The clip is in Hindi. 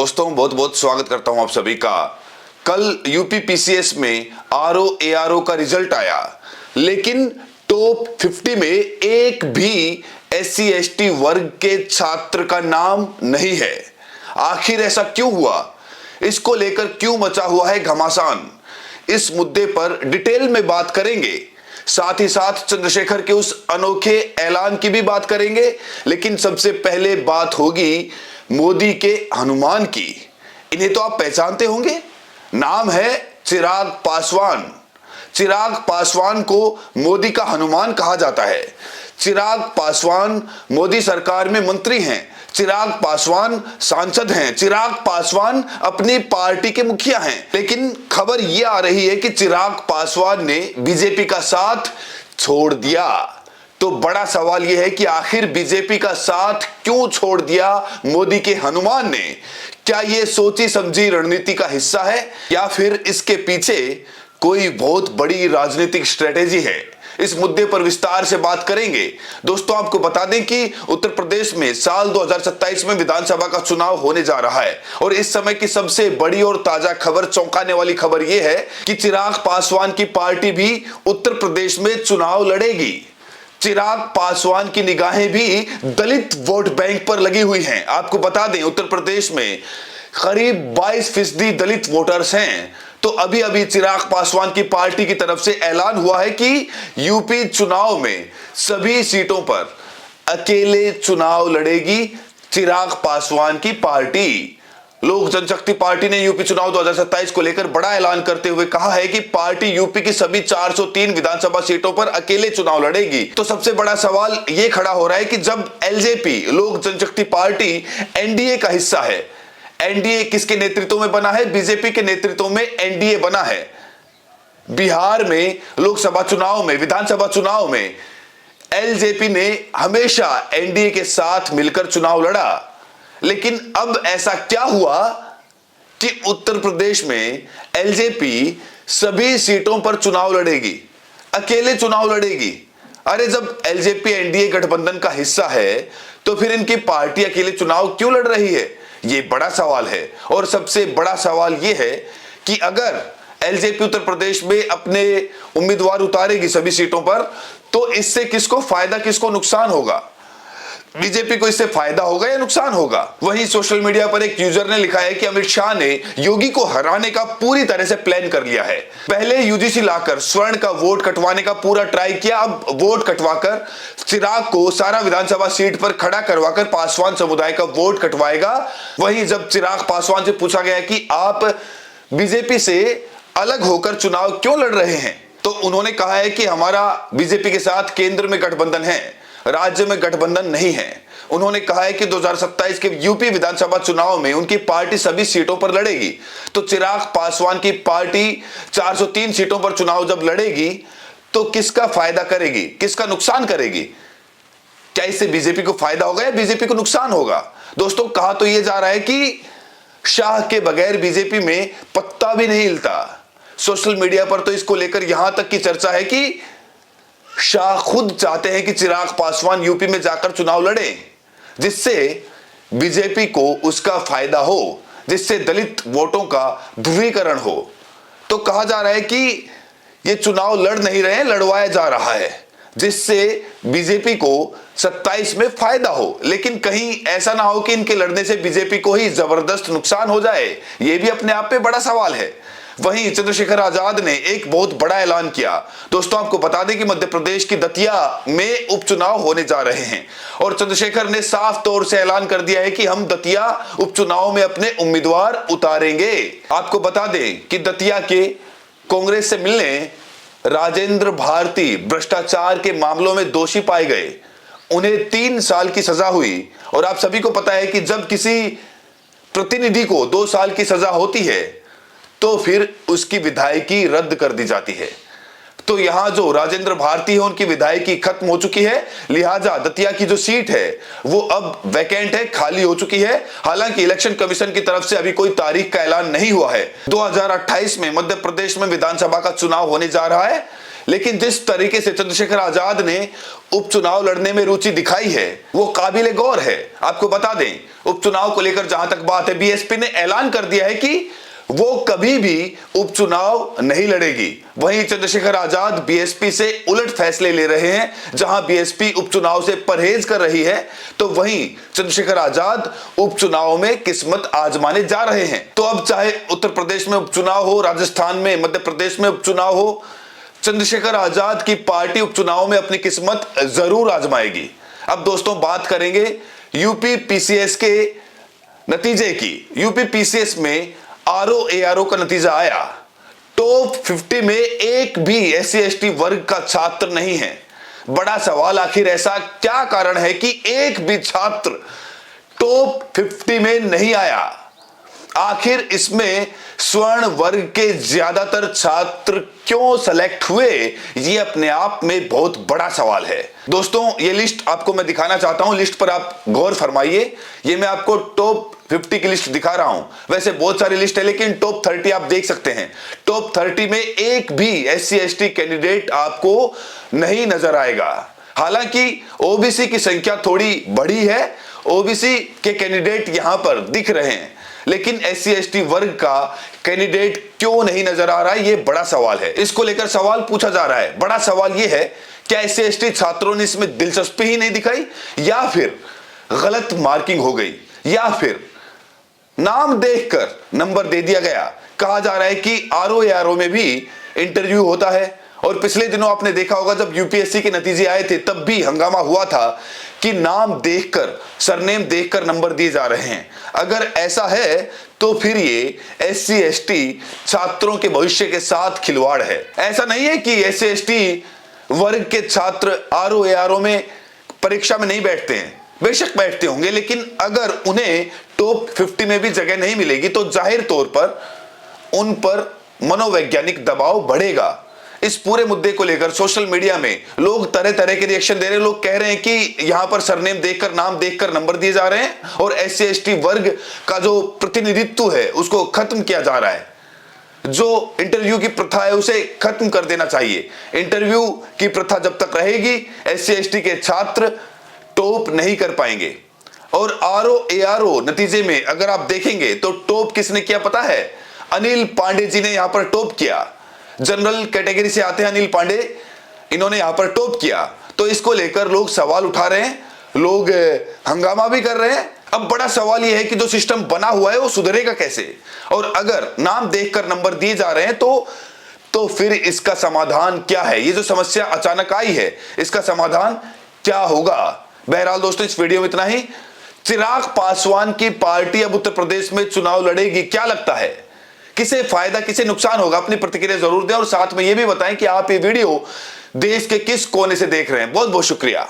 दोस्तों बहुत बहुत स्वागत करता हूं आप सभी का। कल यूपी पीसीएस में आरओ एआरओ का रिजल्ट आया, लेकिन टॉप 50 में एक भी एससी एसटी वर्ग के छात्र का नाम नहीं है। आखिर ऐसा क्यों हुआ? इसको लेकर क्यों मचा हुआ है घमासान? इस मुद्दे पर डिटेल में बात करेंगे। साथ ही साथ चंद्रशेखर के उस अनोखे ऐलान की भी बात करेंगे, लेकिन सबसे पहले बात होगी मोदी के हनुमान की। इन्हें तो आप पहचानते होंगे, नाम है चिराग पासवान। चिराग पासवान को मोदी का हनुमान कहा जाता है। चिराग पासवान मोदी सरकार में मंत्री हैं, चिराग पासवान सांसद हैं, चिराग पासवान अपनी पार्टी के मुखिया हैं। लेकिन खबर यह आ रही है कि चिराग पासवान ने बीजेपी का साथ छोड़ दिया। तो बड़ा सवाल यह है कि आखिर बीजेपी का साथ क्यों छोड़ दिया मोदी के हनुमान ने? क्या यह सोची समझी रणनीति का हिस्सा है या फिर इसके पीछे कोई बहुत बड़ी राजनीतिक स्ट्रेटेजी है? इस मुद्दे पर विस्तार से बात करेंगे। दोस्तों, आपको बता दें कि उत्तर प्रदेश में साल 2027 में विधानसभा का चुनाव होने जा रहा है और इस समय की सबसे बड़ी और ताजा खबर, चौंकाने वाली खबर यह है कि चिराग पासवान की पार्टी भी उत्तर प्रदेश में चुनाव लड़ेगी। चिराग पासवान की निगाहें भी दलित वोट बैंक पर लगी हुई हैं। आपको बता दें, उत्तर प्रदेश में करीब 22% दलित वोटर्स हैं। तो अभी अभी चिराग पासवान की पार्टी की तरफ से ऐलान हुआ है कि यूपी चुनाव में सभी सीटों पर अकेले चुनाव लड़ेगी चिराग पासवान की पार्टी। लोक जनशक्ति पार्टी ने यूपी चुनाव 2027 को लेकर बड़ा ऐलान करते हुए कहा है कि पार्टी यूपी की सभी 403 विधानसभा सीटों पर अकेले चुनाव लड़ेगी। तो सबसे बड़ा सवाल यह खड़ा हो रहा है कि जब एलजेपी, लोक जनशक्ति पार्टी, एनडीए का हिस्सा है, एनडीए किसके नेतृत्व में बना है? बीजेपी के नेतृत्व में एनडीए बना है। बिहार में लोकसभा चुनाव में, विधानसभा चुनाव में एलजेपी ने हमेशा एनडीए के साथ मिलकर चुनाव लड़ा। लेकिन अब ऐसा क्या हुआ कि उत्तर प्रदेश में एलजेपी सभी सीटों पर चुनाव लड़ेगी, अकेले चुनाव लड़ेगी? अरे जब एलजेपी एनडीए गठबंधन का हिस्सा है तो फिर इनकी पार्टी अकेले चुनाव क्यों लड़ रही है? यह बड़ा सवाल है। और सबसे बड़ा सवाल यह है कि अगर एलजेपी उत्तर प्रदेश में अपने उम्मीदवार उतारेगी सभी सीटों पर, तो इससे किसको फायदा, किसको नुकसान होगा? बीजेपी को इससे फायदा होगा या नुकसान होगा? वहीं सोशल मीडिया पर एक यूजर ने लिखा है कि अमित शाह ने योगी को हराने का पूरी तरह से प्लान कर लिया है। पहले यूजीसी लाकर स्वर्ण का वोट कटवाने का पूरा ट्राई किया, अब वोट कटवाकर चिराग को सारा विधानसभा सीट पर खड़ा करवाकर पासवान समुदाय का वोट कटवाएगा। वहीं जब चिराग पासवान से पूछा गया कि आप बीजेपी से अलग होकर चुनाव क्यों लड़ रहे हैं, तो उन्होंने कहा है कि हमारा बीजेपी के साथ केंद्र में गठबंधन है, राज्य में गठबंधन नहीं है। उन्होंने कहा है कि 2027 के यूपी विधानसभा चुनाव में उनकी पार्टी सभी सीटों पर लड़ेगी। तो चिराग पासवान की पार्टी 403 सीटों पर चुनाव जब लड़ेगी तो किसका फायदा करेगी, किसका नुकसान करेगी? क्या इससे बीजेपी को फायदा होगा या बीजेपी को नुकसान होगा? दोस्तों, कहा तो यह जा रहा है कि शाह के बगैर बीजेपी में पत्ता भी नहीं हिलता। सोशल मीडिया पर तो इसको लेकर यहां तक की चर्चा है कि शाह खुद चाहते हैं कि चिराग पासवान यूपी में जाकर चुनाव लड़े, जिससे बीजेपी को उसका फायदा हो, जिससे दलित वोटों का ध्रुवीकरण हो। तो कहा जा रहा है कि ये चुनाव लड़ नहीं रहे, लड़वाया जा रहा है, जिससे बीजेपी को 27 में फायदा हो। लेकिन कहीं ऐसा ना हो कि इनके लड़ने से बीजेपी को ही जबरदस्त नुकसान हो जाए, यह भी अपने आप में बड़ा सवाल है। वहीं चंद्रशेखर आजाद ने एक बहुत बड़ा ऐलान किया। दोस्तों, आपको बता दें कि मध्य प्रदेश की दतिया में उपचुनाव होने जा रहे हैं और चंद्रशेखर ने साफ तौर से ऐलान कर दिया है कि हम दतिया उपचुनाव में अपने उम्मीदवार उतारेंगे। आपको बता दें कि दतिया के कांग्रेस से मिलने राजेंद्र भारती भ्रष्टाचार के मामलों में दोषी पाए गए। उन्हें 3 साल की सजा हुई और आप सभी को पता है कि जब किसी प्रतिनिधि को 2 साल की सजा होती है तो फिर उसकी विधायकी रद्द कर दी जाती है। तो यहां जो राजेंद्र भारती है, उनकी विधायकी खत्म हो चुकी है, लिहाजा दतिया की जो सीट है वो अब वैकेंट है, खाली हो चुकी है। हालांकि इलेक्शन कमीशन की तरफ से अभी कोई तारीख का ऐलान नहीं हुआ है। 2028 में मध्य प्रदेश में विधानसभा का चुनाव होने जा रहा है। लेकिन जिस तरीके से चंद्रशेखर आजाद ने उपचुनाव लड़ने में रुचि दिखाई है वो काबिले गौर है। आपको बता दें, उपचुनाव को लेकर जहां तक बात है, बीएसपी ने ऐलान कर दिया है कि वो कभी भी उपचुनाव नहीं लड़ेगी। वहीं चंद्रशेखर आजाद बीएसपी से उलट फैसले ले रहे हैं। जहां बीएसपी उपचुनाव से परहेज कर रही है, तो वहीं चंद्रशेखर आजाद उपचुनाव में किस्मत आजमाने जा रहे हैं। तो अब चाहे उत्तर प्रदेश में उपचुनाव हो, राजस्थान में, मध्य प्रदेश में उपचुनाव हो, चंद्रशेखर आजाद की पार्टी उपचुनाव में अपनी किस्मत जरूर आजमाएगी। अब दोस्तों बात करेंगे यूपी पीसीएस के नतीजे की। यूपी पीसीएस में आरओ का नतीजा आया। टॉप 50 में एक भी एससी एसटी वर्ग का छात्र नहीं है। बड़ा सवाल, आखिर ऐसा क्या कारण है कि एक भी छात्र टॉप 50 में नहीं आया? आखिर इसमें स्वर्ण वर्ग के ज्यादातर छात्र क्यों सेलेक्ट हुए? ये अपने आप में बहुत बड़ा सवाल है। दोस्तों ये लिस्ट आपको मैं दिखाना चाहता हूं, लिस्ट पर आप गौर फरमाइए। ये मैं आपको टॉप 50 की लिस्ट दिखा रहा हूं। वैसे बहुत सारी लिस्ट है, लेकिन टॉप 30 आप देख सकते हैं। टॉप 30 में एक भी एससी एसटी कैंडिडेट आपको नहीं नजर आएगा। हालांकि ओबीसी की संख्या थोड़ी बढ़ी है, ओबीसी के कैंडिडेट यहां पर दिख रहे हैं, लेकिन एससी एसटी वर्ग का कैंडिडेट क्यों नहीं नजर आ रहा है, ये बड़ा सवाल है। इसको लेकर सवाल पूछा जा रहा है। बड़ा सवाल ये है, क्या एससी एसटी छात्रों ने इसमें दिलचस्पी ही नहीं दिखाई, या फिर गलत मार्किंग हो गई, या फिर नाम देखकर नंबर दे दिया गया? कहा जा रहा है कि आरओ में भी इंटरव्यू होता है, और पिछले दिनों आपने देखा होगा जब यूपीएससी के नतीजे आए थे तब भी हंगामा हुआ था कि नाम देखकर, सरनेम देखकर नंबर दिए जा रहे हैं। अगर ऐसा है तो फिर ये एससी एसटी छात्रों के भविष्य के साथ खिलवाड़ है। ऐसा नहीं है कि एससी एसटी वर्ग के छात्र आरओ में परीक्षा में नहीं बैठते हैं, बेशक बैठते होंगे, लेकिन अगर उन्हें टॉप 50 में भी जगह नहीं मिलेगी तो जाहिर तौर पर उन पर मनोवैज्ञानिक दबाव बढ़ेगा। इस पूरे मुद्दे को लेकर सोशल मीडिया में लोग तरह तरह के रिएक्शन दे रहे हैं। लोग कह रहे हैं कि यहां पर सरनेम देखकर, नाम देखकर नंबर दिए जा रहे हैं और एससी एसटी वर्ग का जो प्रतिनिधित्व है उसको खत्म किया जा रहा है। जो इंटरव्यू की प्रथा है उसे खत्म कर देना चाहिए। इंटरव्यू की प्रथा जब तक रहेगी, एससी एसटी के छात्र टॉप नहीं कर पाएंगे। और आरओ नतीजे में अगर आप देखेंगे तो टॉप किसने किया पता है? अनिल पांडे जी ने यहां पर टॉप किया। जनरल कैटेगरी से आते हैं अनिल पांडे, इन्होंने यहां पर टॉप किया। तो इसको लेकर लोग सवाल उठा रहे हैं, लोग हंगामा भी कर रहे हैं। अब बड़ा सवाल यह है कि जो सिस्टम बना हुआ है वो सुधरेगा कैसे? और अगर नाम देखकर नंबर दिए जा रहे हैं तो फिर इसका समाधान क्या है? ये जो समस्या अचानक आई है, इसका समाधान क्या होगा? बहरहाल दोस्तों इस वीडियो में इतना ही। चिराग पासवान की पार्टी अब उत्तर प्रदेश में चुनाव लड़ेगी, क्या लगता है? किसे फायदा किसे नुकसान होगा? अपनी प्रतिक्रिया जरूर दें और साथ में यह भी बताएं कि आप ये वीडियो देश के किस कोने से देख रहे हैं। बहुत बहुत शुक्रिया।